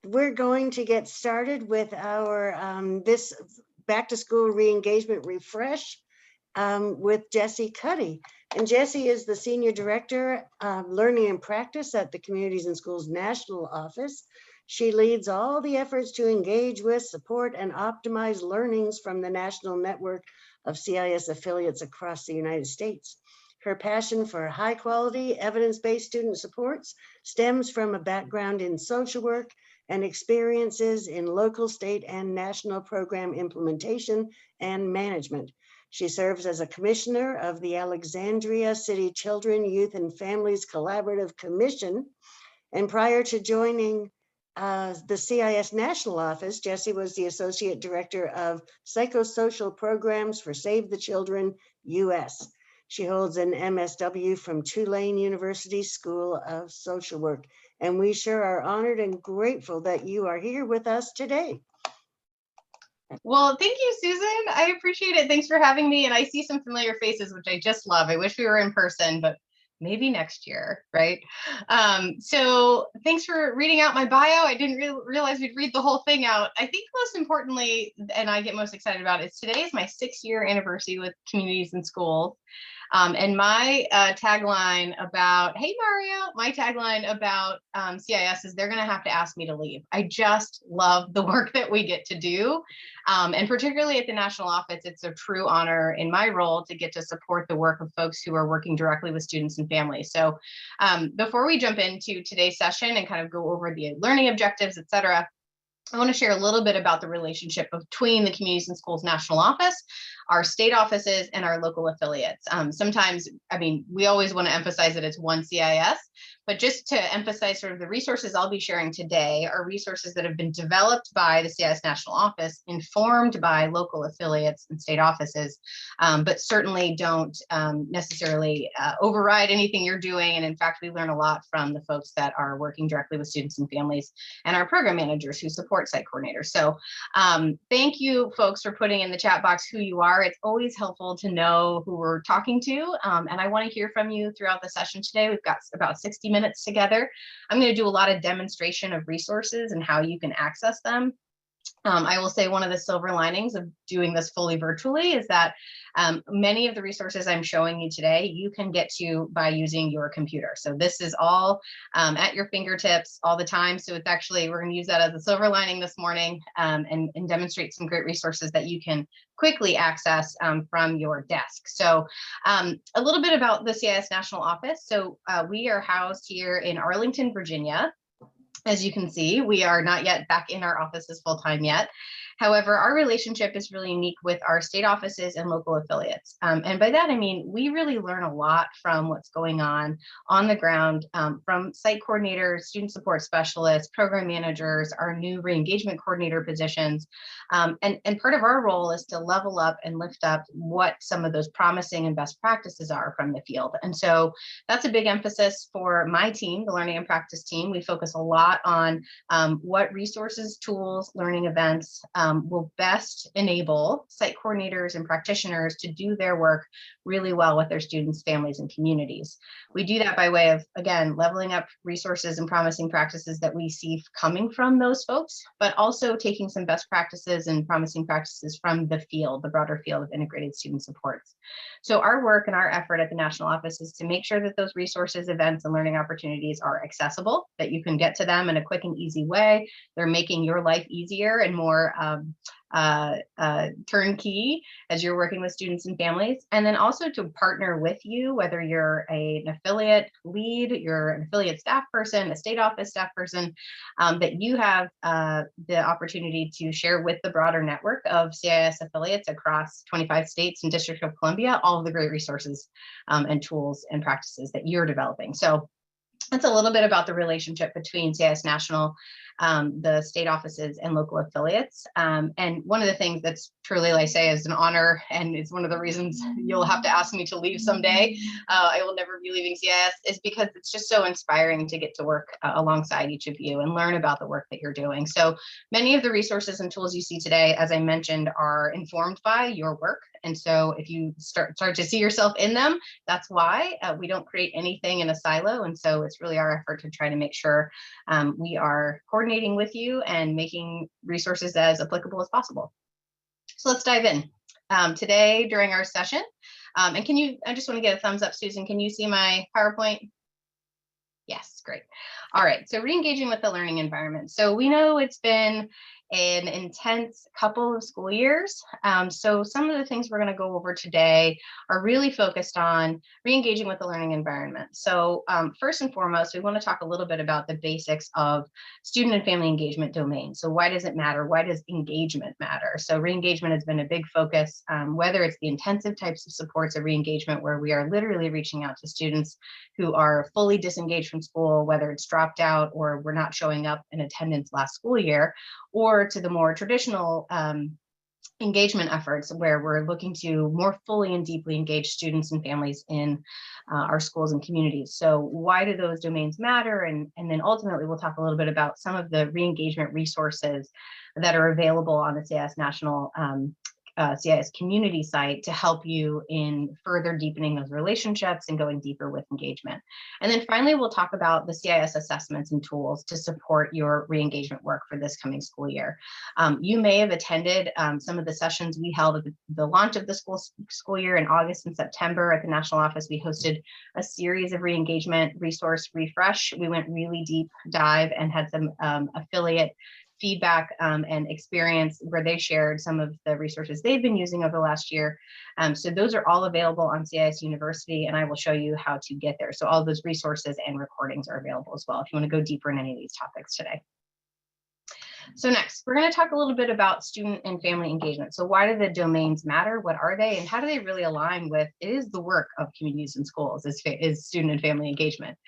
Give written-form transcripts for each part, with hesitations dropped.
We're going to get started with our this back to school re-engagement refresh with Jessie Cuddy. And Jessie is the Senior Director of Learning and Practice at the Communities and Schools National Office. She leads all the efforts to engage with, support, and optimize learnings from the national network of CIS affiliates across the United States. Her passion for high quality, evidence-based student supports stems from a background in social work and experiences in local, state, and national program implementation and management. She serves as a commissioner of the Alexandria City Children, Youth, and Families Collaborative Commission. And prior to joining the CIS National Office, Jessie was the Associate Director of Psychosocial Programs for Save the Children US. She holds an MSW from Tulane University School of Social Work. And we sure are honored and grateful that you are here with us today. Well, thank you, Susan. I appreciate it. Thanks for having me. And I see some familiar faces, which I just love. I wish we were in person, but maybe next year, right? So thanks for reading out my bio. I didn't realize we'd read the whole thing out. I think most importantly, and I get most excited about, is today is my 6-year anniversary with Communities and Schools. And my tagline about, hey, Mario, my tagline about CIS is they're going to have to ask me to leave. I just love the work that we get to do. And particularly at the national office, it's a true honor in my role to get to support the work of folks who are working directly with students and families. So before we jump into today's session and kind of go over the learning objectives, et cetera, I want to share a little bit about the relationship between the Communities and Schools National Office, our state offices, and our local affiliates. Sometimes, I mean, we always want to emphasize that it's one CIS, but just to emphasize sort of the resources I'll be sharing today are resources that have been developed by the CIS National Office, informed by local affiliates and state offices, but certainly don't necessarily override anything you're doing. And in fact, we learn a lot from the folks that are working directly with students and families and our program managers who support site coordinators. So thank you folks for putting in the chat box who you are. It's always helpful to know who we're talking to. And I want to hear from you throughout the session today. We've got about 60 minutes together. I'm going to do a lot of demonstration of resources and how you can access them. I will say one of the silver linings of doing this fully virtually is that many of the resources I'm showing you today, you can get to by using your computer. So this is all at your fingertips all the time. So it's actually, we're going to use that as a silver lining this morning and demonstrate some great resources that you can quickly access from your desk. So a little bit about the CIS National Office. So we are housed here in Arlington, Virginia. As you can see, we are not yet back in our offices full time yet. However, our relationship is really unique with our state offices and local affiliates. And by that, I mean, we really learn a lot from what's going on the ground from site coordinators, student support specialists, program managers, our new re-engagement coordinator positions. And part of our role is to level up and lift up what some of those promising and best practices are from the field. And so that's a big emphasis for my team, the Learning and Practice team. We focus a lot on what resources, tools, learning events will best enable site coordinators and practitioners to do their work really well with their students, families, and communities. We do that by way of, again, leveling up resources and promising practices that we see coming from those folks, but also taking some best practices and promising practices from the field, the broader field of integrated student supports. So our work and our effort at the National Office is to make sure that those resources, events, and learning opportunities are accessible, that you can get to them in a quick and easy way. They're making your life easier and more turnkey as you're working with students and families, and then also to partner with you, whether you're an affiliate lead, you're an affiliate staff person, a state office staff person, that you have the opportunity to share with the broader network of CIS affiliates across 25 states and District of Columbia, all of the great resources and tools and practices that you're developing. So that's a little bit about the relationship between CIS National, the state offices, and local affiliates. And one of the things that's truly, like I say, is an honor, and it's one of the reasons you'll have to ask me to leave someday. I will never be leaving CIS, is because it's just so inspiring to get to work alongside each of you and learn about the work that you're doing. So many of the resources and tools you see today, as I mentioned, are informed by your work. And so if you start to see yourself in them, that's why we don't create anything in a silo. And so it's really our effort to try to make sure we are coordinating coordinating with you and making resources as applicable as possible. So let's dive in. Today during our session, and I just want to get a thumbs up, Susan, can you see my PowerPoint? Yes, great. All right, so re-engaging with the learning environment. So we know it's been an intense couple of school years. So some of the things we're going to go over today are really focused on re-engaging with the learning environment. So first and foremost, we want to talk a little bit about the basics of student and family engagement domain. So why does it matter? Why does engagement matter? So re-engagement has been a big focus, whether it's the intensive types of supports of re-engagement where we are literally reaching out to students who are fully disengaged from school, whether it's dropped out or were not showing up in attendance last school year, or to the more traditional engagement efforts where we're looking to more fully and deeply engage students and families in our schools and communities. So why do those domains matter? And then ultimately we'll talk a little bit about some of the re-engagement resources that are available on the CIS National CIS community site to help you in further deepening those relationships and going deeper with engagement. And then finally, we'll talk about the CIS assessments and tools to support your re-engagement work for this coming school year. You may have attended some of the sessions we held at the launch of the school year in August and September at the national office. We hosted a series of re-engagement resource refresh. We went really deep dive and had some affiliate feedback and experience where they shared some of the resources they've been using over the last year. So those are all available on CIS University, and I will show you how to get there. So all those resources and recordings are available as well if you want to go deeper in any of these topics today. So next, we're going to talk a little bit about student and family engagement. So why do the domains matter? What are they? And how do they really align with, it is the work of communities and schools is student and family engagement.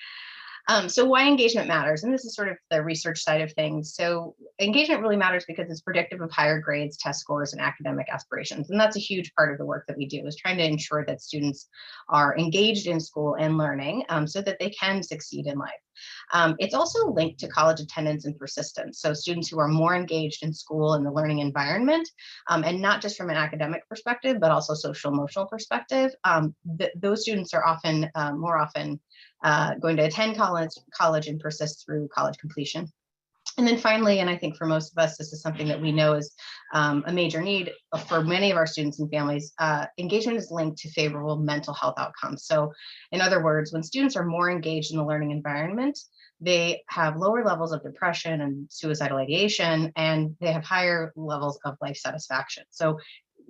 So why engagement matters, and this is sort of the research side of things. So engagement really matters because it's predictive of higher grades, test scores, and academic aspirations. And that's a huge part of the work that we do, is trying to ensure that students are engaged in school and learning so that they can succeed in life. It's also linked to college attendance and persistence. So students who are more engaged in school and the learning environment, and not just from an academic perspective, but also social emotional perspective, those students are often more often going to attend college and persist through college completion. And then finally, and I think for most of us, this is something that we know is a major need for many of our students and families, engagement is linked to favorable mental health outcomes. So in other words, when students are more engaged in the learning environment, they have lower levels of depression and suicidal ideation, and they have higher levels of life satisfaction. So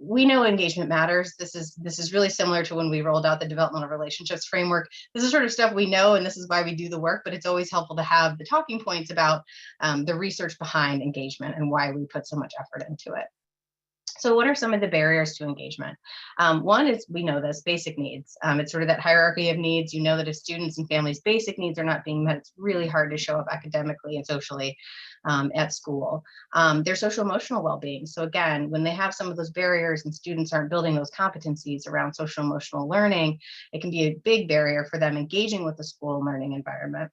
we know engagement matters. This is really similar to when we rolled out the developmental relationships framework. This is sort of stuff we know, and this is why we do the work, but it's always helpful to have the talking points about the research behind engagement and why we put so much effort into it. So what are some of the barriers to engagement? One is, we know this, basic needs. It's sort of that hierarchy of needs. You know that if students and families' basic needs are not being met, it's really hard to show up academically and socially at school. Their social emotional well-being. So again, when they have some of those barriers and students aren't building those competencies around social emotional learning, it can be a big barrier for them engaging with the school learning environment.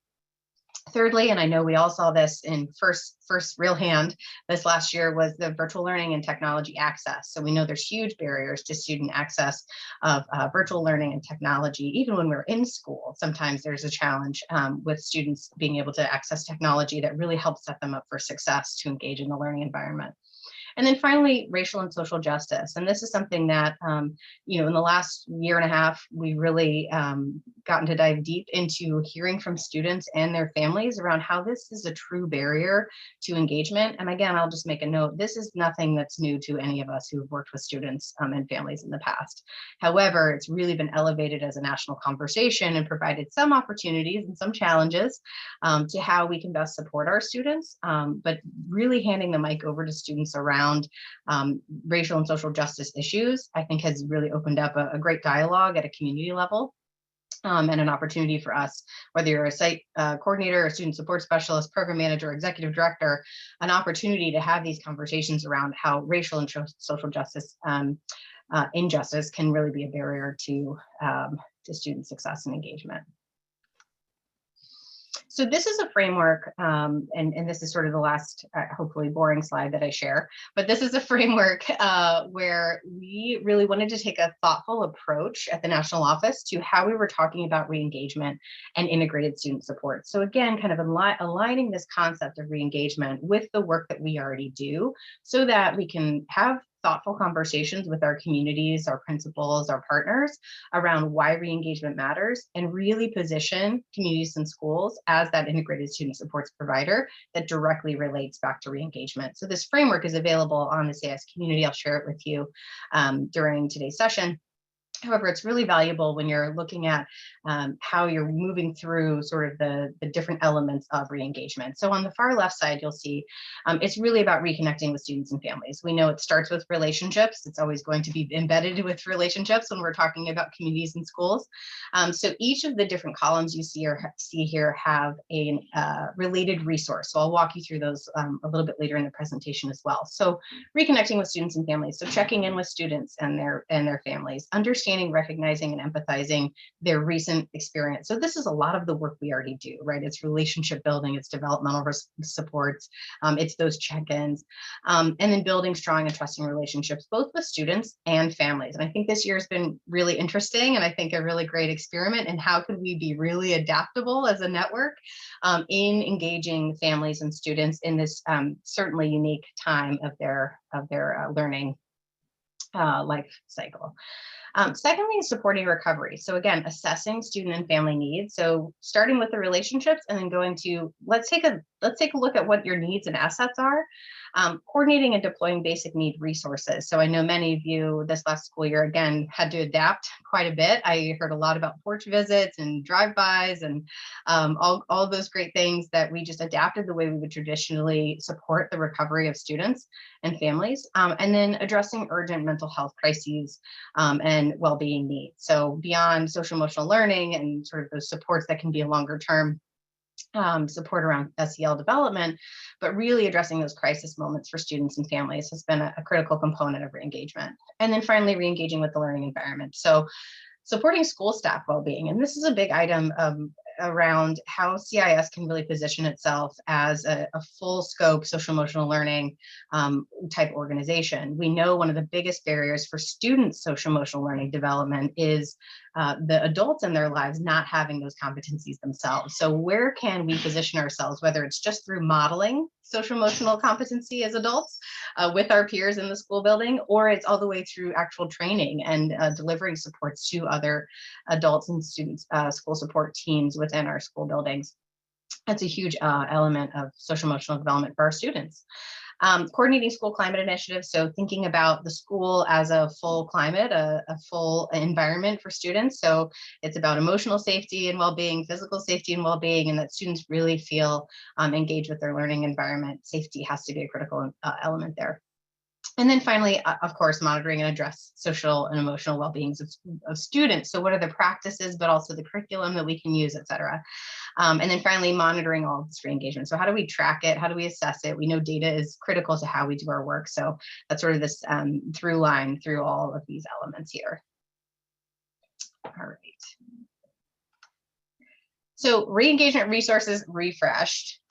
Thirdly, and I know we all saw this in first real hand this last year, was the virtual learning and technology access. So we know there's huge barriers to student access of virtual learning and technology. Even when we're in school, sometimes there's a challenge with students being able to access technology that really helps set them up for success to engage in the learning environment. And then finally, racial and social justice. And this is something that, you know, in the last year and a half, we really gotten to dive deep into hearing from students and their families around how this is a true barrier to engagement. And again, I'll just make a note, this is nothing that's new to any of us who've worked with students and families in the past. However, it's really been elevated as a national conversation and provided some opportunities and some challenges to how we can best support our students, but really handing the mic over to students around racial and social justice issues, I think has really opened up a great dialogue at a community level. And an opportunity for us, whether you're a site coordinator, a student support specialist, program manager, executive director, an opportunity to have these conversations around how racial and social justice injustice can really be a barrier to student success and engagement. So this is a framework, and this is sort of the last, hopefully boring slide that I share, but this is a framework where we really wanted to take a thoughtful approach at the national office to how we were talking about re-engagement and integrated student support. So again, kind of aligning this concept of re-engagement with the work that we already do so that we can have thoughtful conversations with our communities, our principals, our partners around why re-engagement matters, and really position communities and schools as that integrated student supports provider that directly relates back to re-engagement. So this framework is available on the CIS community. I'll share it with you during today's session. However, it's really valuable when you're looking at how you're moving through sort of the different elements of re-engagement. So on the far left side, you'll see it's really about reconnecting with students and families. We know it starts with relationships. It's always going to be embedded with relationships when we're talking about communities and schools. So each of the different columns you see here have a related resource. So I'll walk you through those a little bit later in the presentation as well. So reconnecting with students and families. So checking in with students and their families, understanding, recognizing, and empathizing their recent experience. So this is a lot of the work we already do, right? It's relationship building, it's developmental supports, it's those check-ins, and then building strong and trusting relationships, both with students and families. And I think this year has been really interesting, and I think a really great experiment in how could we be really adaptable as a network in engaging families and students in this certainly unique time of their learning life cycle. Secondly, is supporting recovery. So again, assessing student and family needs. So starting with the relationships and then going to, let's take a look at what your needs and assets are. Coordinating and deploying basic need resources. So I know many of you this last school year, again, had to adapt quite a bit. I heard a lot about porch visits and drive-bys and all those great things that we just adapted the way we would traditionally support the recovery of students and families. And then addressing urgent mental health crises and well-being needs. So beyond social emotional learning and sort of those supports that can be a longer term support around SEL development, but really addressing those crisis moments for students and families has been a critical component of re-engagement. And then finally, re-engaging with the learning environment. So supporting school staff well-being. And this is a big item around how CIS can really position itself as a full scope social emotional learning type organization. We know one of the biggest barriers for students' social emotional learning development is the adults in their lives not having those competencies themselves. So where can we position ourselves, whether it's just through modeling social emotional competency as adults with our peers in the school building, or it's all the way through actual training and delivering supports to other adults and students, school support teams within our school buildings. That's a huge element of social emotional development for our students. Coordinating school climate initiatives, so thinking about the school as a full climate, a full environment for students. So it's about emotional safety and well-being, physical safety and well-being, and that students really feel engaged with their learning environment. Safety has to be a critical element there. And then finally, of course, monitoring and address social and emotional well-beings of students. So what are the practices, but also the curriculum that we can use, et cetera. And then finally, monitoring all of this re-engagement. So how do we track it? How do we assess it? We know data is critical to how we do our work. So that's sort of this through line through all of these elements here. All right. So re-engagement resources refreshed.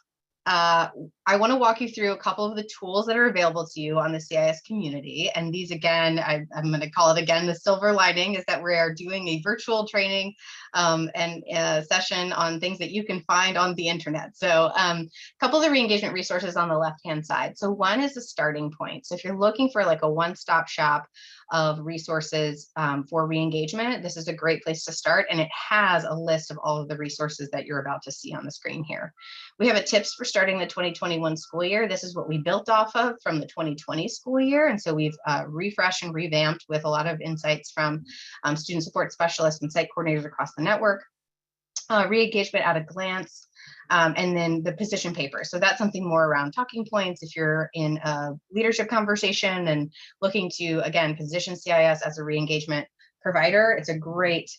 I want to walk you through a couple of the tools that are available to you on the CIS community. And these, again, I'm going to call it again, the silver lining is that we are doing a virtual training and a session on things that you can find on the internet. So a couple of the re-engagement resources on the left-hand side. So one is a starting point. So if you're looking for like a one-stop shop of resources for re-engagement, this is a great place to start. And it has a list of all of the resources that you're about to see on the screen here. We have a tips for starting the 2021 school year. This is what we built off of from the 2020 school year. And so we've refreshed and revamped with a lot of insights from student support specialists and site coordinators across the network. Re-engagement at a glance. And then the position paper. So that's something more around talking points. If you're in a leadership conversation and looking to, again, position CIS as a re-engagement provider, it's a great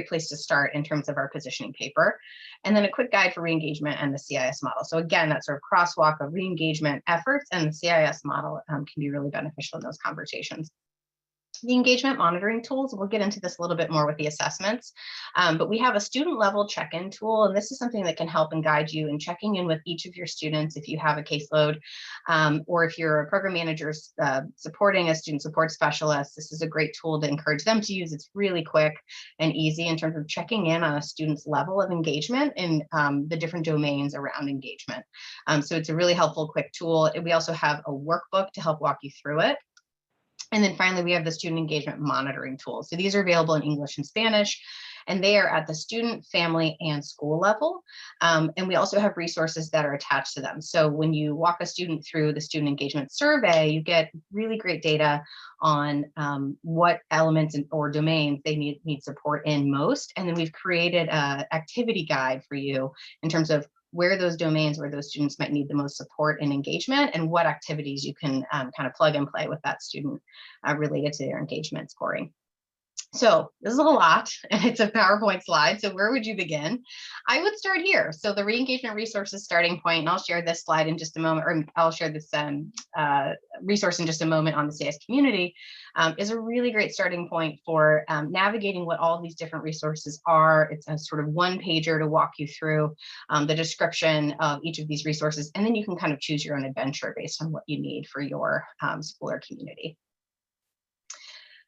place to start in terms of our positioning paper. And then a quick guide for re-engagement and the CIS model. So again, that sort of crosswalk of re-engagement efforts and the CIS model can be really beneficial in those conversations. The engagement monitoring tools, we'll get into this a little bit more with the assessments, but we have a student level check-in tool, and this is something that can help and guide you in checking in with each of your students if you have a caseload, or if you're a program manager supporting a student support specialist. This is a great tool to encourage them to use. It's really quick and easy in terms of checking in on a student's level of engagement in the different domains around engagement. So it's a really helpful, quick tool. We also have a workbook to help walk you through it. And then finally, we have the student engagement monitoring tools. So these are available in English and Spanish, and they are at the student, family, and school level. And we also have resources that are attached to them. So when you walk a student through the student engagement survey, you get really great data on what elements or domains they need support in most. And then we've created an activity guide for you in terms of where those domains, where those students might need the most support and engagement, and what activities you can kind of plug and play with that student related to their engagement scoring. So this is a lot, and it's a PowerPoint slide. So where would you begin? I would start here. So the re-engagement resources starting point, and I'll share this slide in just a moment, or I'll share this resource in just a moment on the CIS community, is a really great starting point for navigating what all these different resources are. It's a sort of one pager to walk you through the description of each of these resources, and then you can kind of choose your own adventure based on what you need for your school or community.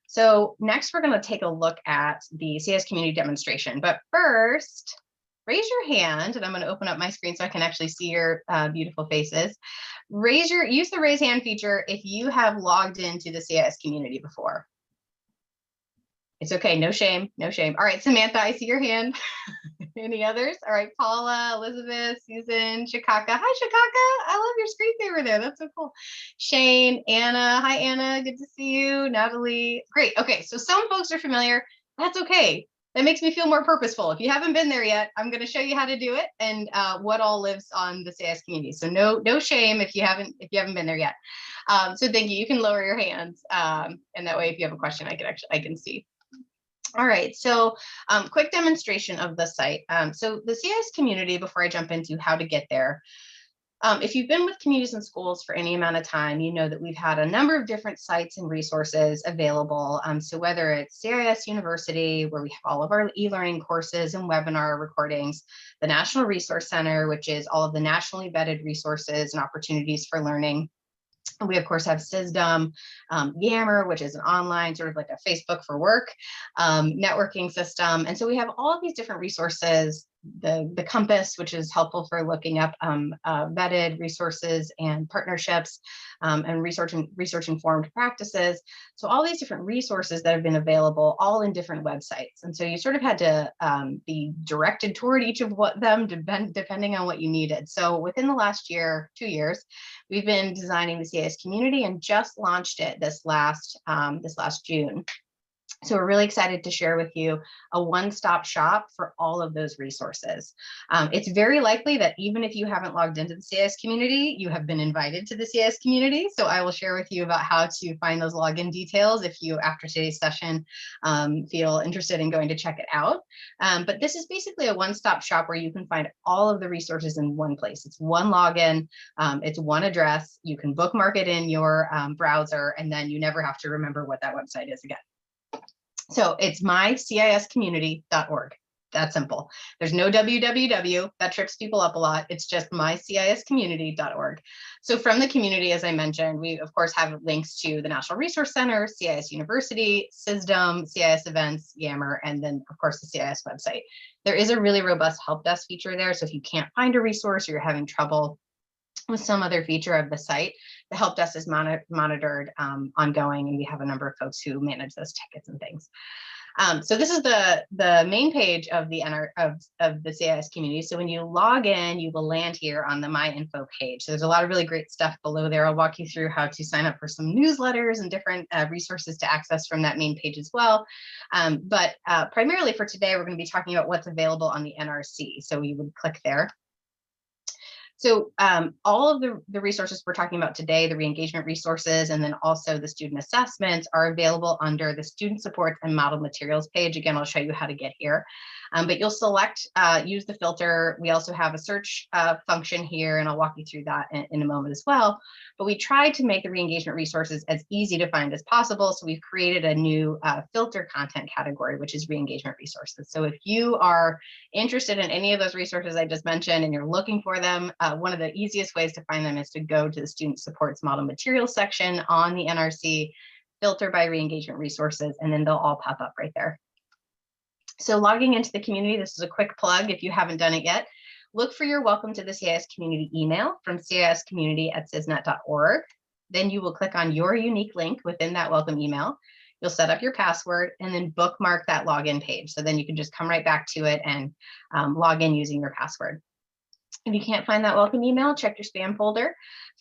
So next, we're going to take a look at the CIS community demonstration. But first, raise your hand, and I'm going to open up my screen so I can actually see your beautiful faces. Use the raise hand feature if you have logged into the CIS community before. It's okay, no shame, no shame. All right, Samantha, I see your hand. Any others? All right, Paula, Elizabeth, Susan, Shikaka. Hi, Shikaka. I love your screensaver there. That's so cool. Shane, Anna. Hi, Anna. Good to see you. Natalie. Great. Okay, so some folks are familiar. That's okay. That makes me feel more purposeful. If you haven't been there yet, I'm going to show you how to do it and what all lives on the CIS community. So no shame if you haven't been there yet. So thank you. You can lower your hands, and that way, if you have a question, I can see. All right, so quick demonstration of the site. So the CIS community, before I jump into how to get there, if you've been with communities and schools for any amount of time, you know that we've had a number of different sites and resources available. So whether it's CIS University, where we have all of our e-learning courses and webinar recordings, the National Resource Center, which is all of the nationally vetted resources and opportunities for learning. We, of course, have SysDom, Yammer, which is an online sort of like a Facebook for work networking system. And so we have all of these different resources, the Compass, which is helpful for looking up vetted resources and partnerships and research-informed practices. So all these different resources that have been available, all in different websites. And so you sort of had to be directed toward each of them depending on what you needed. So within the last 2 years, we've been designing the CIS community and just launched it this last June. So we're really excited to share with you a one-stop shop for all of those resources. It's very likely that even if you haven't logged into the CIS community, you have been invited to the CIS community. So I will share with you about how to find those login details if you, after today's session, feel interested in going to check it out. But this is basically a one-stop shop where you can find all of the resources in one place. It's one login, it's one address. You can bookmark it in your browser, and then you never have to remember what that website is again. So it's myciscommunity.org. That simple. There's no www. That trips people up a lot. It's just myciscommunity.org. So from the community, as I mentioned, we of course have links to the National Resource Center, CIS University, SysDom, CIS events, Yammer, and then of course the CIS website. There is a really robust help desk feature there. So if you can't find a resource or you're having trouble with some other feature of the site, the help desk is monitored ongoing, and we have a number of folks who manage those tickets and things. So this is the main page of the CIS community. So when you log in, you will land here on the My Info page. So there's a lot of really great stuff below there. I'll walk you through how to sign up for some newsletters and different resources to access from that main page as well. But primarily for today, we're going to be talking about what's available on the NRC. So we would click there. So all of the resources we're talking about today, the re-engagement resources, and then also the student assessments are available under the student supports and model materials page. Again, I'll show you how to get here. But you'll select, use the filter. We also have a search function here, and I'll walk you through that in a moment as well. But we tried to make the re-engagement resources as easy to find as possible. So we've created a new filter content category, which is re-engagement resources. So if you are interested in any of those resources I just mentioned and you're looking for them, one of the easiest ways to find them is to go to the student supports model materials section on the NRC, filter by re-engagement resources, and then they'll all pop up right there. So logging into the community, this is a quick plug if you haven't done it yet. Look for your welcome to the CIS community email from ciscommunity@cisnet.org. Then you will click on your unique link within that welcome email. You'll set up your password and then bookmark that login page. So then you can just come right back to it and log in using your password. If you can't find that welcome email, check your spam folder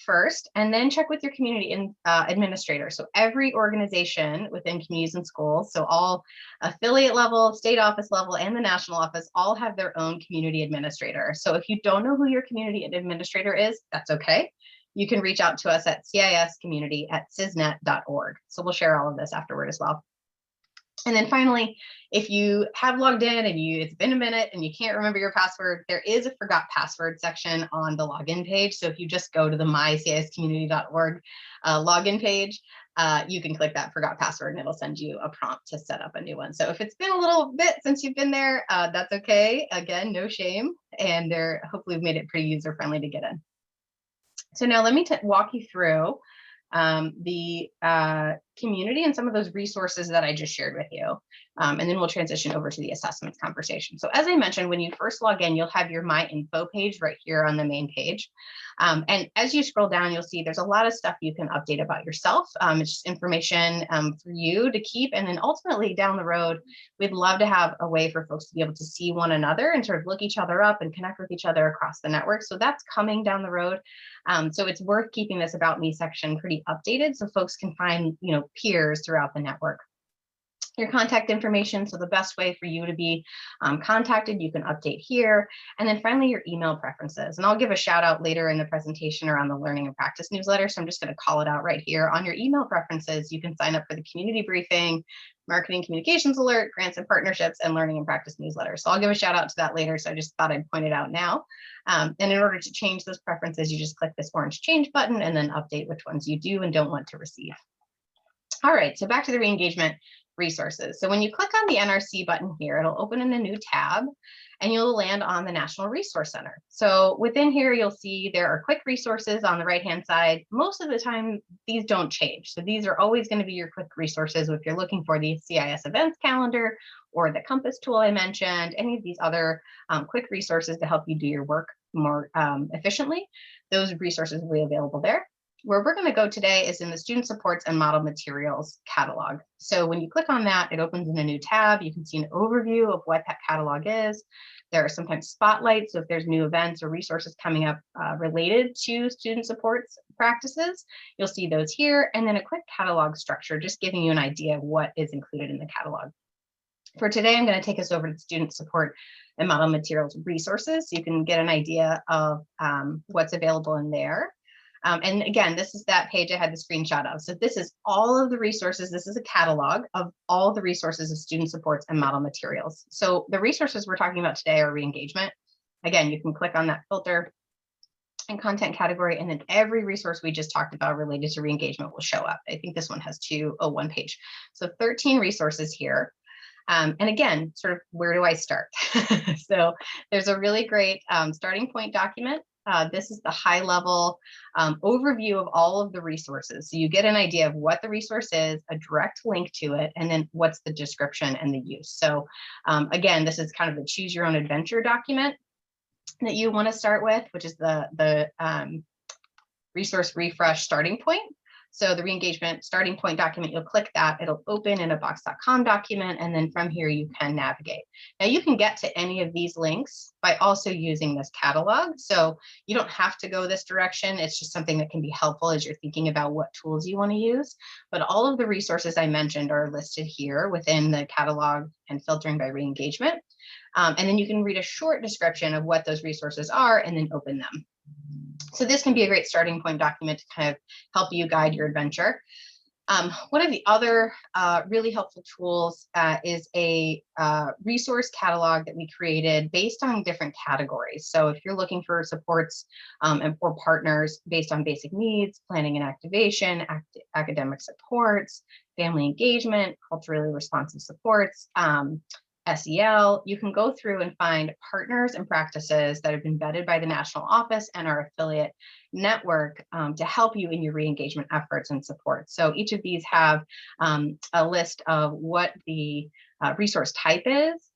first, and then check with your community administrator. So every organization within communities and schools, so all affiliate level, state office level, and the national office all have their own community administrator. So if you don't know who your community administrator is, that's okay. You can reach out to us at ciscommunity@cisnet.org. So we'll share all of this afterward as well. And then finally, if you have logged in and it's been a minute and you can't remember your password, there is a forgot password section on the login page. So if you just go to the myciscommunity.org login page, you can click that forgot password and it'll send you a prompt to set up a new one. So if it's been a little bit since you've been there, that's okay. Again, no shame. And hopefully we've made it pretty user-friendly to get in. So now let me walk you through the community and some of those resources that I just shared with you. And then we'll transition over to the assessments conversation. So as I mentioned, when you first log in, you'll have your My Info page right here on the main page. And as you scroll down, you'll see there's a lot of stuff you can update about yourself. It's just information for you to keep. And then ultimately down the road, we'd love to have a way for folks to be able to see one another and sort of look each other up and connect with each other across the network. So that's coming down the road. So it's worth keeping this About Me section pretty updated so folks can find, peers throughout the network. Your contact information, so the best way for you to be contacted, you can update here. And then finally, your email preferences. And I'll give a shout out later in the presentation around the Learning and Practice newsletter. So I'm just going to call it out right here. On your email preferences, you can sign up for the community briefing, marketing communications alert, grants and partnerships, and Learning and Practice newsletter. So I'll give a shout out to that later. So I just thought I'd point it out now. And in order to change those preferences, you just click this orange change button and then update which ones you do and don't want to receive. All right, so back to the re-engagement resources. So when you click on the NRC button here, it'll open in a new tab and you'll land on the National Resource Center. So within here, you'll see there are quick resources on the right-hand side. Most of the time, these don't change. So these are always going to be your quick resources if you're looking for the CIS events calendar or the Compass tool I mentioned, any of these other quick resources to help you do your work more efficiently. Those resources will be available there. Where we're going to go today is in the Student Supports and Model Materials catalog. So when you click on that, it opens in a new tab. You can see an overview of what that catalog is. There are sometimes spotlights, so if there's new events or resources coming up related to student supports practices, you'll see those here. And then a quick catalog structure, just giving you an idea of what is included in the catalog. For today, I'm going to take us over to Student Support and Model Materials resources, so you can get an idea of what's available in there. And again, this is that page I had the screenshot of. So this is all of the resources. This is a catalog of all the resources of student supports and model materials. So the resources we're talking about today are re-engagement. Again, you can click on that filter and content category, and then every resource we just talked about related to re-engagement will show up. I think this one has one page. So 13 resources here. And again, sort of where do I start? So there's a really great starting point document. This is the high level overview of all of the resources. So you get an idea of what the resource is, a direct link to it, and then what's the description and the use. So again, this is kind of the choose your own adventure document that you want to start with, which is the resource refresh starting point. So the re-engagement starting point document, you'll click that, it'll open in a box.com document, and then from here you can navigate. Now you can get to any of these links by also using this catalog. So you don't have to go this direction. It's just something that can be helpful as you're thinking about what tools you want to use. But all of the resources I mentioned are listed here within the catalog and filtering by re-engagement. And then you can read a short description of what those resources are and then open them. So this can be a great starting point document to kind of help you guide your adventure. One of the other really helpful tools is a resource catalog that we created based on different categories. So if you're looking for supports and for partners based on basic needs, planning and activation, academic supports, family engagement, culturally responsive supports, SEL, you can go through and find partners and practices that have been vetted by the national office and our affiliate network to help you in your re-engagement efforts and support. So each of these have a list of what the resource type is,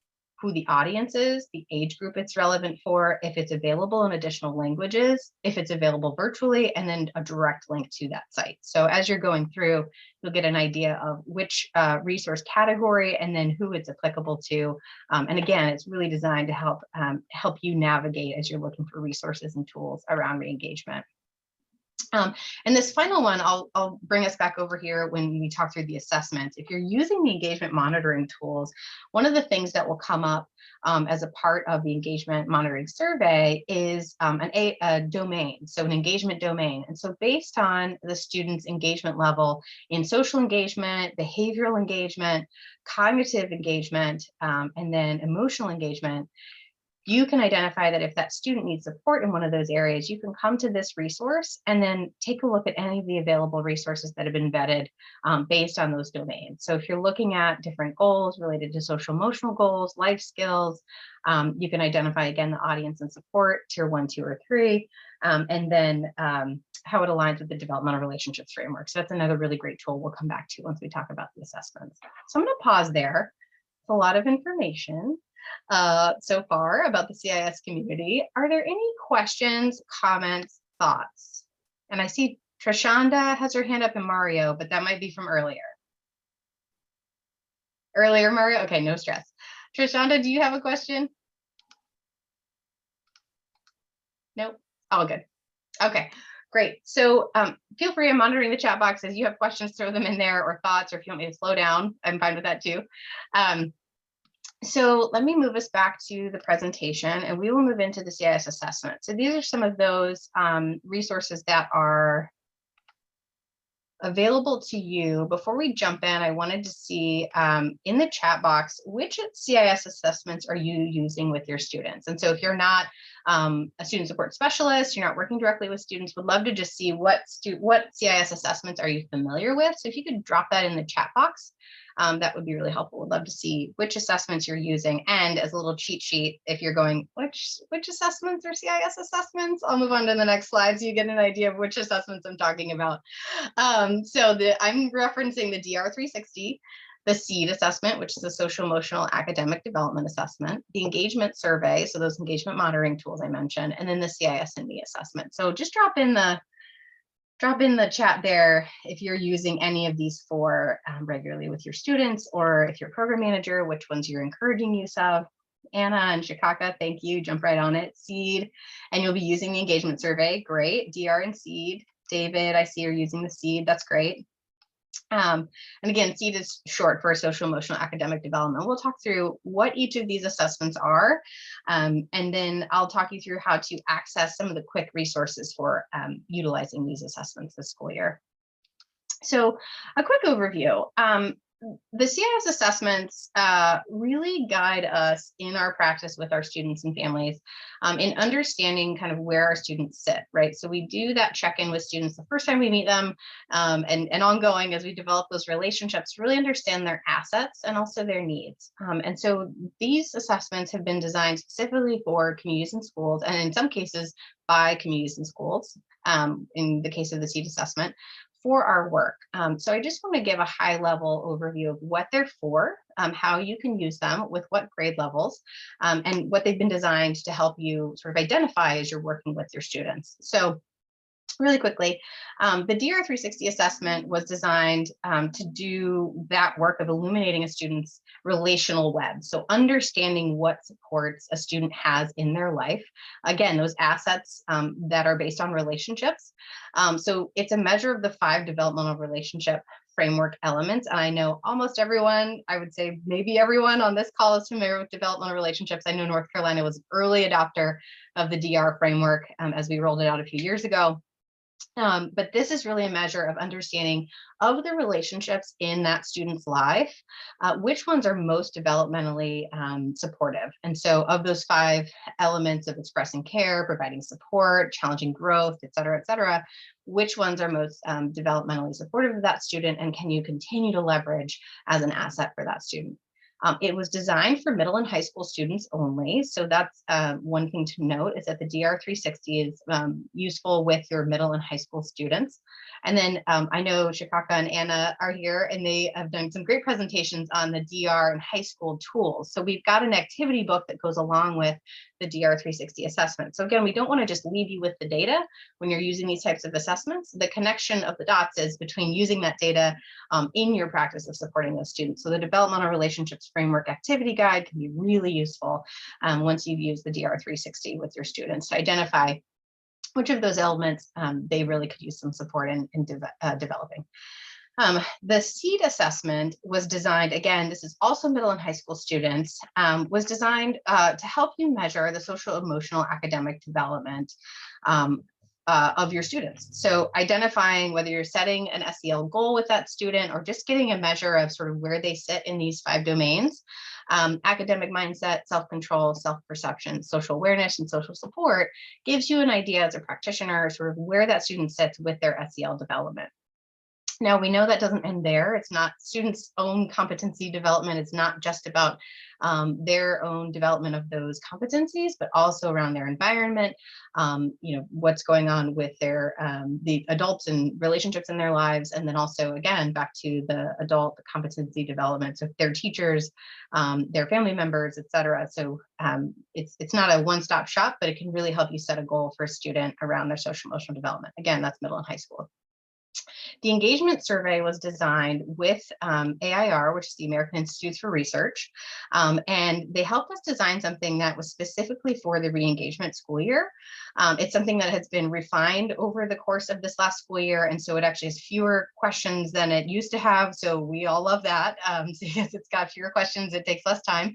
who the audience is, the age group it's relevant for, if it's available in additional languages, if it's available virtually, and then a direct link to that site. So as you're going through, you'll get an idea of which resource category and then who it's applicable to. And again, it's really designed to help you navigate as you're looking for resources and tools around re-engagement. And this final one, I'll bring us back over here when we talk through the assessments. If you're using the engagement monitoring tools, one of the things that will come up as a part of the engagement monitoring survey is a domain, so an engagement domain. And so based on the student's engagement level in social engagement, behavioral engagement, cognitive engagement, and then emotional engagement, you can identify that if that student needs support in one of those areas, you can come to this resource and then take a look at any of the available resources that have been vetted based on those domains. So if you're looking at different goals related to social emotional goals, life skills, you can identify again the audience and support, tier 1, 2, or 3, and then how it aligns with the developmental relationships framework. So that's another really great tool we'll come back to once we talk about the assessments. So I'm going to pause there. It's a lot of information so far about the CIS community. Are there any questions, comments, thoughts? And I see Trishanda has her hand up and Mario, but that might be from earlier. Earlier, Mario? Okay, no stress. Trishanda, do you have a question? Nope. All good. Okay, great. So feel free, I'm monitoring the chat box. As you have questions, throw them in there, or thoughts, or if you want me to slow down, I'm fine with that too. So let me move us back to the presentation and we will move into the CIS assessment. So these are some of those resources that are available to you. Before we jump in, I wanted to see in the chat box, which CIS assessments are you using with your students? And so if you're not a student support specialist, you're not working directly with students, would love to just see what CIS assessments are you familiar with. So if you could drop that in the chat box, that would be really helpful. Would love to see which assessments you're using. And as a little cheat sheet, if you're going, which assessments are CIS assessments? I'll move on to the next slide so you get an idea of which assessments I'm talking about. So I'm referencing the DR360, the SEED assessment, which is the social emotional academic development assessment, the engagement survey, so those engagement monitoring tools I mentioned, and then the CIS and me assessment. So just drop in the chat there if you're using any of these four regularly with your students, or if you're a program manager, which ones you're encouraging use of. Anna and Shikaka, thank you, jump right on it. SEED, and you'll be using the engagement survey, great. DR and SEED. David, I see you're using the SEED, that's great. And again, SEED is short for social emotional academic development. We'll talk through what each of these assessments are, and then I'll talk you through how to access some of the quick resources for utilizing these assessments this school year. So a quick overview. The CIS assessments really guide us in our practice with our students and families in understanding kind of where our students sit, right? So we do that check-in with students the first time we meet them, and ongoing as we develop those relationships, really understand their assets and also their needs. And so these assessments have been designed specifically for communities and schools, and in some cases by communities and schools, in the case of the SEED assessment, for our work. So I just want to give a high level overview of what they're for, how you can use them with what grade levels, and what they've been designed to help you sort of identify as you're working with your students. So Really quickly, the DR360 assessment was designed to do that work of illuminating a student's relational web. So understanding what supports a student has in their life. Again, those assets that are based on relationships. So it's a measure of the 5 developmental relationship framework elements. And I know almost everyone, I would say maybe everyone on this call is familiar with developmental relationships. I know North Carolina was an early adopter of the DR framework as we rolled it out a few years ago. But this is really a measure of understanding of the relationships in that student's life, which ones are most developmentally supportive. And so of those 5 elements of expressing care, providing support, challenging growth, et cetera, which ones are most developmentally supportive of that student, and can you continue to leverage as an asset for that student? It was designed for middle and high school students only. So that's one thing to note, is that the DR360 is useful with your middle and high school students. And then I know Shikaka and Anna are here, and they have done some great presentations on the DR and high school tools. So we've got an activity book that goes along with the DR360 assessment. So again, we don't want to just leave you with the data when you're using these types of assessments. The connection of the dots is between using that data in your practice of supporting those students. So the developmental relationships framework activity guide can be really useful once you've used the DR360 with your students to identify which of those elements they really could use some support in developing. The SEED assessment was designed, again, this is also middle and high school students, was designed to help you measure the social, emotional, academic development of your students. So identifying whether you're setting an SEL goal with that student or just getting a measure of sort of where they sit in these 5 domains, academic mindset, self-control, self-perception, social awareness, and social support gives you an idea as a practitioner sort of where that student sits with their SEL development. Now, we know that doesn't end there. It's not students' own competency development. It's not just about their own development of those competencies, but also around their environment, what's going on with their the adults and relationships in their lives, and then also, again, back to the adult competency development, so their teachers, their family members, et cetera. So it's not a one-stop shop, but it can really help you set a goal for a student around their social emotional development. Again, that's middle and high school. The engagement survey was designed with AIR, which is the American Institutes for Research, and they helped us design something that was specifically for the re-engagement school year. It's something that has been refined over the course of this last school year, and so it actually has fewer questions than it used to have, so we all love that. Because it's got fewer questions, it takes less time,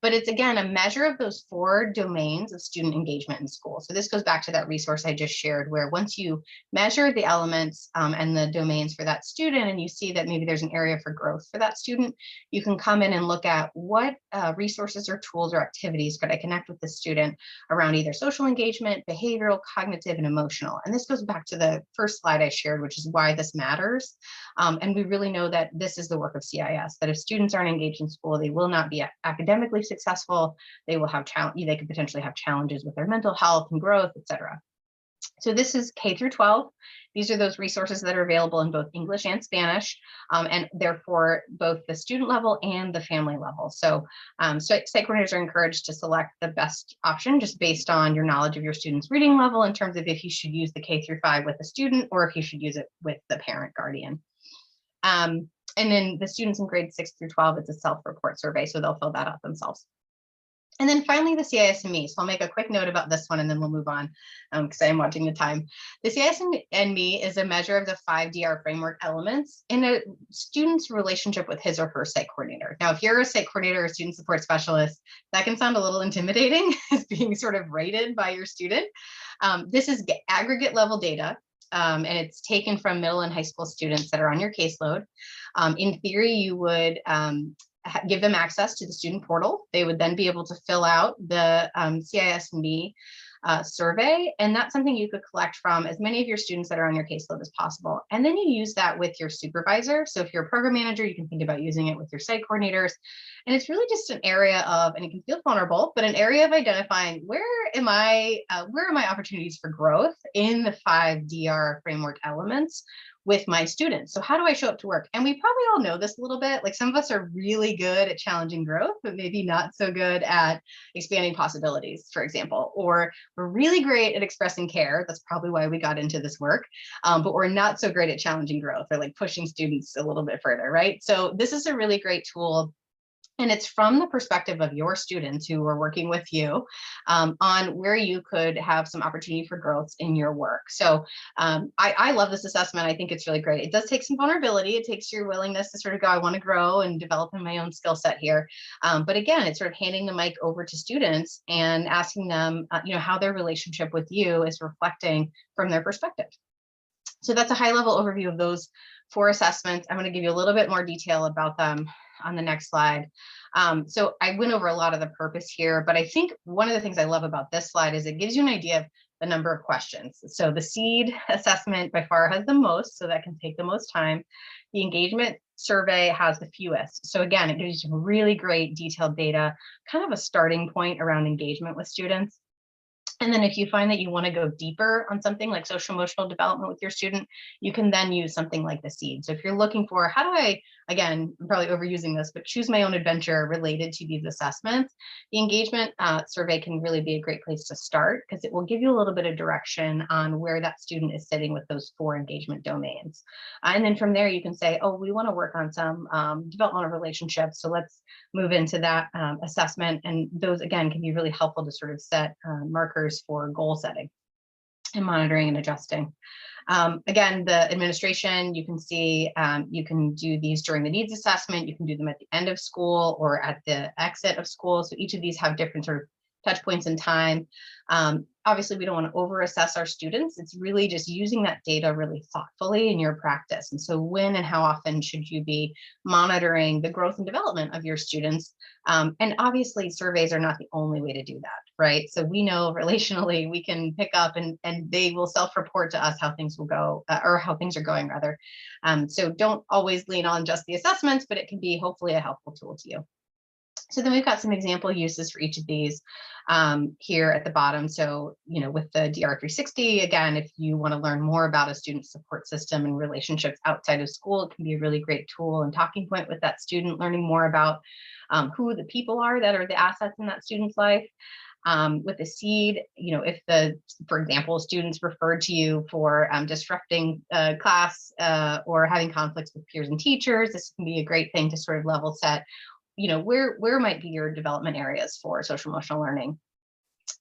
but it's, again, a measure of those 4 domains of student engagement in school. So this goes back to that resource I just shared, where once you measure the elements and the domains for that student, and you see that maybe there's an area for growth for that student, you can come in and look at what resources or tools or activities could I connect with the student around either social engagement, behavioral, cognitive, and emotional. And this goes back to the first slide I shared, which is why this matters. And we really know that this is the work of CIS, that if students aren't engaged in school, they will not be academically successful. They will have they could potentially have challenges with their mental health and growth, et cetera. So this is K through 12. These are those resources that are available in both English and Spanish, and therefore both the student level and the family level. So, site coordinators are encouraged to select the best option just based on your knowledge of your student's reading level in terms of if you should use the K through 5 with a student or if you should use it with the parent guardian. And then the students in grades 6 through 12, it's a self-report survey, so they'll fill that out themselves. And then finally, the CIS-ME. So I'll make a quick note about this one and then we'll move on because I am watching the time. The CIS-ME is a measure of the 5 DR framework elements in a student's relationship with his or her site coordinator. Now, if you're a site coordinator or a student support specialist, that can sound a little intimidating as being sort of rated by your student. This is aggregate level data. And it's taken from middle and high school students that are on your caseload. In theory, you would give them access to the student portal. They would then be able to fill out the CIS-ME survey, and that's something you could collect from as many of your students that are on your caseload as possible. And then you use that with your supervisor. So if you're a program manager, you can think about using it with your site coordinators. And it's really just an area of, and it can feel vulnerable, but an area of identifying where are my opportunities for growth in the 5 DR framework elements with my students. So how do I show up to work? And we probably all know this a little bit. Like some of us are really good at challenging growth, but maybe not so good at expanding possibilities, for example, or we're really great at expressing care. That's probably why we got into this work, but we're not so great at challenging growth or like pushing students a little bit further, right? So this is a really great tool. And it's from the perspective of your students who are working with you on where you could have some opportunity for growth in your work. So I love this assessment. I think it's really great. It does take some vulnerability. It takes your willingness to sort of go, I want to grow and develop in my own skill set here. But again, it's sort of handing the mic over to students and asking them, how their relationship with you is reflecting from their perspective. So that's a high level overview of those 4 assessments. I'm going to give you a little bit more detail about them on the next slide. So I went over a lot of the purpose here, but I think one of the things I love about this slide is it gives you an idea of the number of questions. So the SEED assessment by far has the most, so that can take the most time. The engagement survey has the fewest. So again, it gives you some really great detailed data, kind of a starting point around engagement with students. And then if you find that you want to go deeper on something like social emotional development with your student, you can then use something like the SEED. So if you're looking for how do I, again, I'm probably overusing this, but choose my own adventure related to these assessments, the engagement survey can really be a great place to start because it will give you a little bit of direction on where that student is sitting with those 4 engagement domains. And then from there, you can say, oh, we want to work on some developmental relationships. So let's move into that assessment. And those, again, can be really helpful to sort of set markers for goal setting and monitoring and adjusting. Again, the administration, you can see, you can do these during the needs assessment, you can do them at the end of school or at the exit of school. So each of these have different sort of touch points in time. Obviously, we don't want to over-assess our students. It's really just using that data really thoughtfully in your practice. And so when and how often should you be monitoring the growth and development of your students? And obviously, surveys are not the only way to do that, right? So we know relationally, we can pick up and they will self-report to us how things will go, or how things are going rather. So don't always lean on just the assessments, but it can be hopefully a helpful tool to you. So then we've got some example uses for each of these here at the bottom. So, with the DR360, again, if you want to learn more about a student support system and relationships outside of school, it can be a really great tool and talking point with that student, learning more about who the people are that are the assets in that student's life. With the SEED, if for example, students referred to you for disrupting class or having conflicts with peers and teachers, this can be a great thing to sort of level set where might be your development areas for social emotional learning.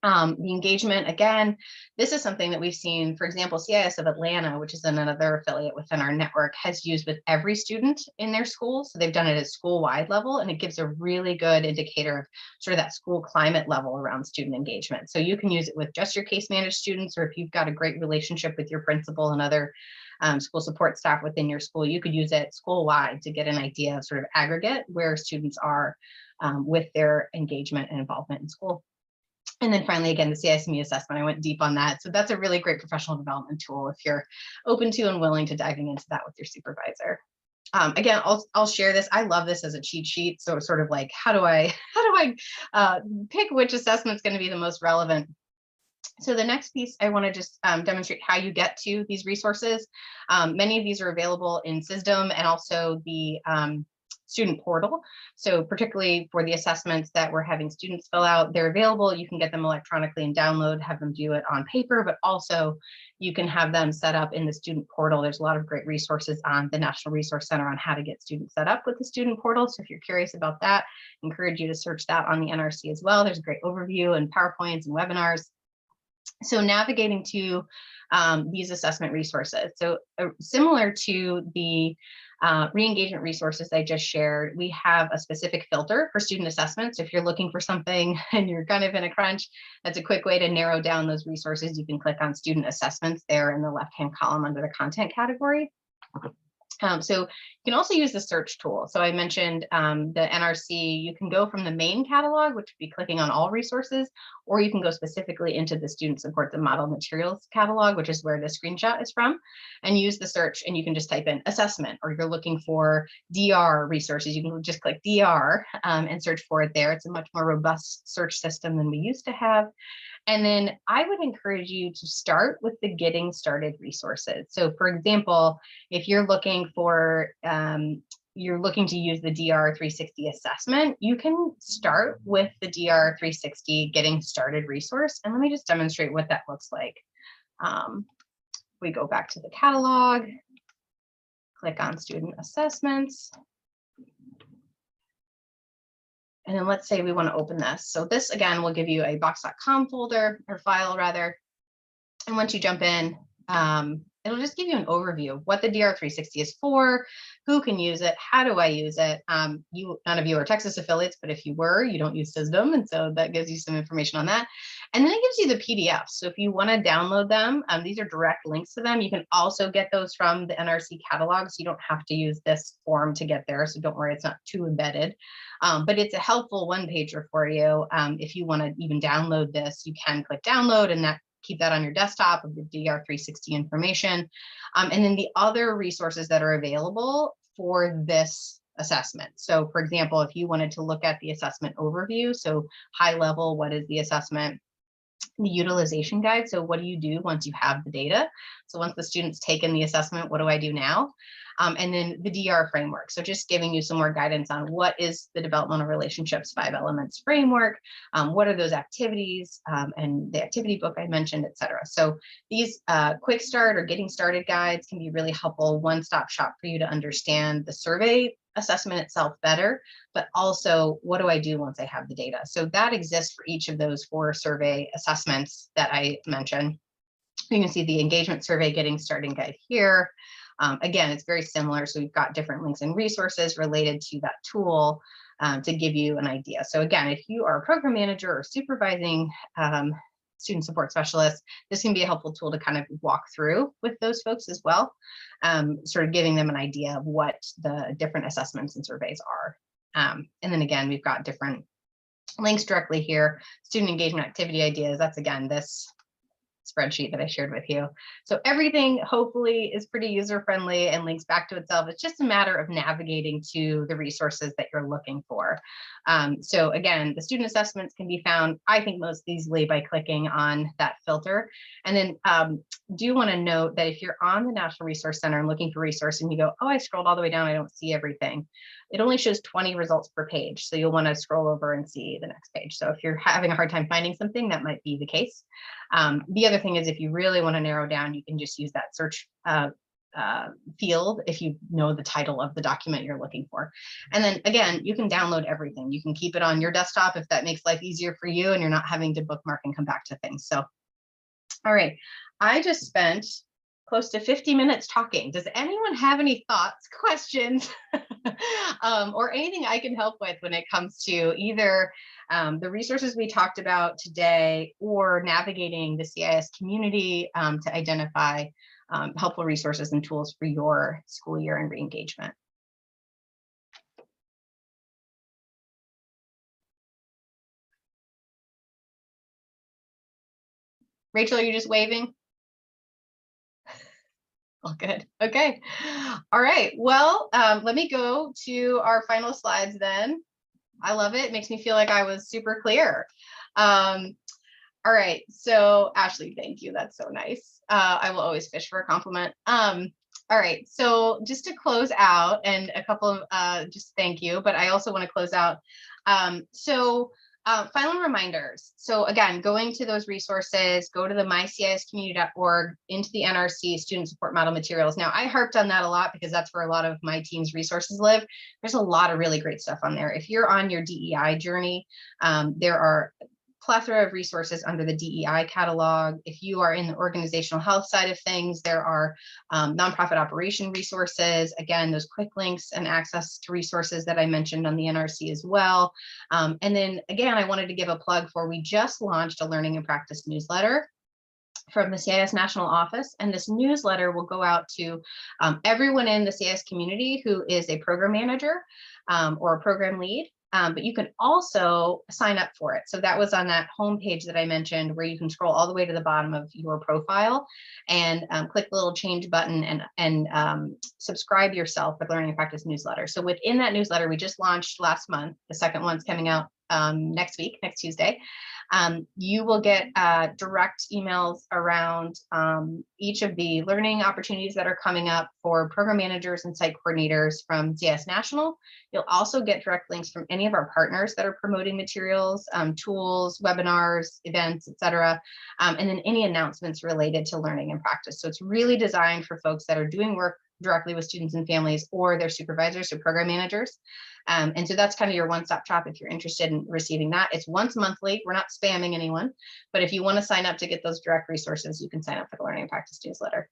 The engagement, again, this is something that we've seen, for example, CIS of Atlanta, which is another affiliate within our network, has used with every student in their school. So they've done it at school-wide level, and it gives a really good indicator of sort of that school climate level around student engagement. So you can use it with just your case managed students, or if you've got a great relationship with your principal and other school support staff within your school, you could use it school-wide to get an idea of sort of aggregate where students are with their engagement and involvement in school. And then finally, again, the CISME assessment, I went deep on that. So that's a really great professional development tool if you're open to and willing to diving into that with your supervisor. Again, I'll share this. I love this as a cheat sheet. So it's sort of like, how do I pick which assessment is going to be the most relevant? So the next piece, I want to just demonstrate how you get to these resources. Many of these are available in SysDem and also the student portal. So particularly for the assessments that we're having students fill out, they're available. You can get them electronically and download, have them do it on paper, but also you can have them set up in the student portal. There's a lot of great resources on the National Resource Center on how to get students set up with the student portal. So if you're curious about that, I encourage you to search that on the NRC as well. There's a great overview and PowerPoints and webinars. So navigating to these assessment resources. So similar to the re-engagement resources I just shared, we have a specific filter for student assessments. If you're looking for something and you're kind of in a crunch, that's a quick way to narrow down those resources. You can click on student assessments there in the left-hand column under the content category. So you can also use the search tool. So I mentioned the NRC, you can go from the main catalog, which would be clicking on all resources, or you can go specifically into the student support and model materials catalog, which is where the screenshot is from, and use the search, and you can just type in assessment, or you're looking for DR resources, you can just click DR and search for it there. It's a much more robust search system than we used to have. And then I would encourage you to start with the getting started resources. So for example, if you're looking for, you're looking to use the DR 360 assessment, you can start with the DR 360 getting started resource. And let me just demonstrate what that looks like. We go back to the catalog, click on student assessments. And then let's say we want to open this. So this again will give you a box.com folder or file rather. And once you jump in, it'll just give you an overview of what the DR360 is for, who can use it, how do I use it. None of you are Texas affiliates, but if you were, you don't use SysDem. And so that gives you some information on that. And then it gives you the PDFs. So if you want to download them, these are direct links to them. You can also get those from the NRC catalog. So you don't have to use this form to get there. So don't worry, it's not too embedded. But it's a helpful one pager for you. If you want to even download this, you can click download and keep that on your desktop of the DR360 information. And then the other resources that are available for this assessment. So for example, if you wanted to look at the assessment overview, so high level, what is the assessment? The utilization guide. So what do you do once you have the data? So once the student's taken the assessment, what do I do now? And then the DR framework. So just giving you some more guidance on what is the developmental relationships 5 elements framework, what are those activities, and the activity book I mentioned, et cetera. So these quick start or getting started guides can be really helpful, one-stop shop for you to understand the survey assessment itself better, but also what do I do once I have the data? So that exists for each of those 4 survey assessments that I mentioned. You can see the engagement survey getting started guide here. Again, it's very similar. So we've got different links and resources related to that tool to give you an idea. So again, if you are a program manager or supervising student support specialist, this can be a helpful tool to kind of walk through with those folks as well, sort of giving them an idea of what the different assessments and surveys are. And then again, we've got different links directly here. Student engagement activity ideas, that's again, this spreadsheet that I shared with you. So everything hopefully is pretty user-friendly and links back to itself. It's just a matter of navigating to the resources that you're looking for. So again, the student assessments can be found, I think, most easily by clicking on that filter. And then do want to note that if you're on the National Resource Center and looking for resource and you go, oh, I scrolled all the way down, I don't see everything. It only shows 20 results per page. So you'll want to scroll over and see the next page. So if you're having a hard time finding something, that might be the case. The other thing is if you really want to narrow down, you can just use that search field if you know the title of the document you're looking for. And then again, you can download everything. You can keep it on your desktop if that makes life easier for you and you're not having to bookmark and come back to things. So, all right, I just spent close to 50 minutes talking. Does anyone have any thoughts, questions, or anything I can help with when it comes to either the resources we talked about today or navigating the CIS community to identify helpful resources and tools for your school year and re-engagement? Rachel, are you just waving? Oh, good. Okay. All right. Well, let me go to our final slides then. I love it. It makes me feel like I was super clear. All right. So Ashley, thank you. That's so nice. I will always fish for a compliment. All right. So just to close out and a couple of just thank you, but I also want to close out. Final reminders. So again, going to those resources, go to the myciscommunity.org, into the NRC student support model materials. Now, I harped on that a lot because that's where a lot of my team's resources live. There's a lot of really great stuff on there. If you're on your DEI journey, there are plethora of resources under the DEI catalog. If you are in the organizational health side of things, there are nonprofit operation resources. Again, those quick links and access to resources that I mentioned on the NRC as well. And then again, I wanted to give a plug for, we just launched a learning and practice newsletter from the CIS National Office. And this newsletter will go out to everyone in the CIS community who is a program manager or a program lead. But you can also sign up for it. So that was on that homepage that I mentioned, where you can scroll all the way to the bottom of your profile and click the little change button and subscribe yourself for Learning and Practice newsletter. So within that newsletter, we just launched last month. The second one's coming out next week, next Tuesday, you will get direct emails around each of the learning opportunities that are coming up for program managers and site coordinators from CIS National. You'll also get direct links from any of our partners that are promoting materials, tools, webinars, events, etc., and then any announcements related to learning and practice. So it's really designed for folks that are doing work directly with students and families or their supervisors or program managers. And so that's kind of your one-stop shop if you're interested in receiving that. It's once monthly. We're not spamming anyone, but if you want to sign up to get those direct resources, you can sign up for the Learning and Practice newsletter.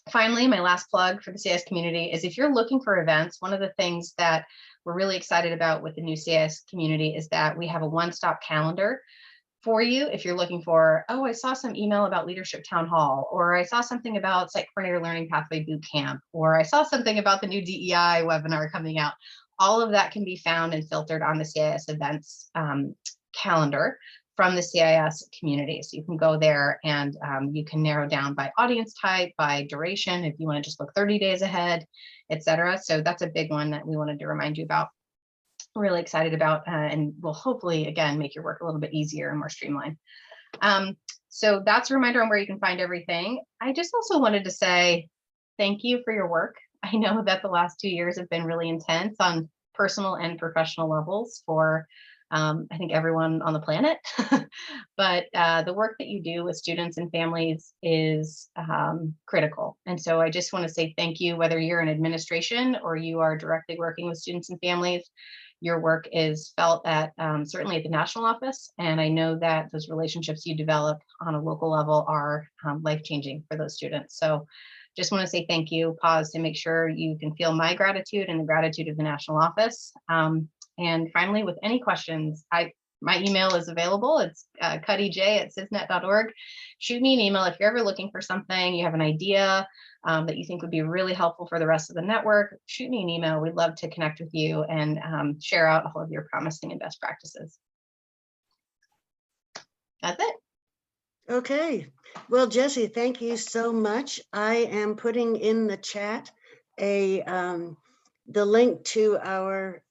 Finally, my last plug for the CIS community is if you're looking for events, one of the things that we're really excited about with the new CIS community is that we have a one-stop calendar for you if you're looking for, oh, I saw some email about Leadership Town Hall, or I saw something about Site Coordinator Learning Pathway Boot Camp, or I saw something about the new DEI webinar coming out. All of that can be found and filtered on the CIS events calendar from the CIS community. So you can go there and you can narrow down by audience type, by duration, if you want to just look 30 days ahead, etc. So that's a big one that we wanted to remind you about. Really excited about, and will hopefully, again, make your work a little bit easier and more streamlined. So that's a reminder on where you can find everything. I just also wanted to say thank you for your work. I know that the last 2 years have been really intense on personal and professional levels for, I think, everyone on the planet. But the work that you do with students and families is critical. And so I just want to say thank you, whether you're in administration or you are directly working with students and families. Your work is felt at certainly at the national office, and I know that those relationships you develop on a local level are life-changing for those students. So just want to say thank you. Pause to make sure you can feel my gratitude and the gratitude of the national office. And finally, with any questions, my email is available. It's cuddyj@cisnet.org. Shoot me an email if you're ever looking for something, you have an idea that you think would be really helpful for the rest of the network. Shoot me an email. We'd love to connect with you and share out all of your promising and best practices. That's it. Okay. Well, Jessie, thank you so much. I am putting in the chat the link to our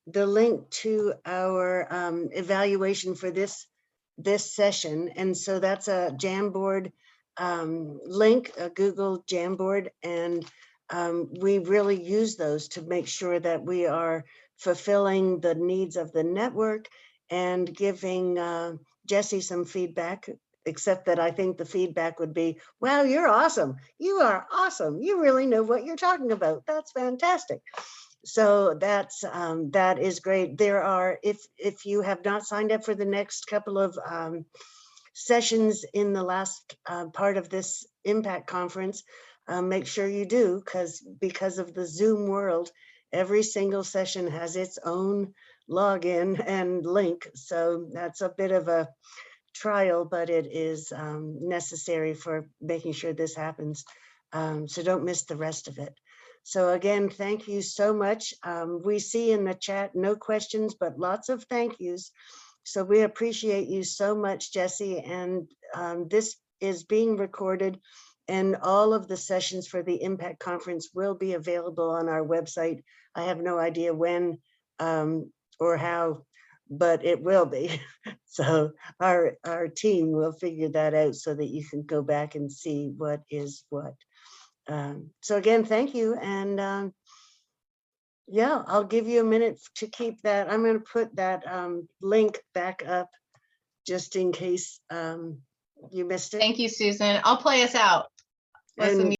the link to our evaluation for this session. And so that's a Jamboard link, a Google Jamboard. And we really use those to make sure that we are fulfilling the needs of the network and giving Jessie some feedback, except that I think the feedback would be, wow, you're awesome. You are awesome. You really know what you're talking about. That's fantastic. So that's that is great. There are, if you have not signed up for the next couple of sessions in the last part of this Impact Conference, make sure you do, because of the Zoom world, every single session has its own login and link. So that's a bit of a trial, but it is necessary for making sure this happens. So don't miss the rest of it. So again, thank you so much. We see in the chat, no questions, but lots of thank yous. So we appreciate you so much, Jessie. And this is being recorded, and all of the sessions for the Impact Conference will be available on our website. I have no idea when or how, but it will be. So our team will figure that out so that you can go back and see what is what. So again, thank you. And yeah, I'll give you a minute to keep that. I'm going to put that link back up just in case you missed it. Thank you, Susan. I'll play us out. And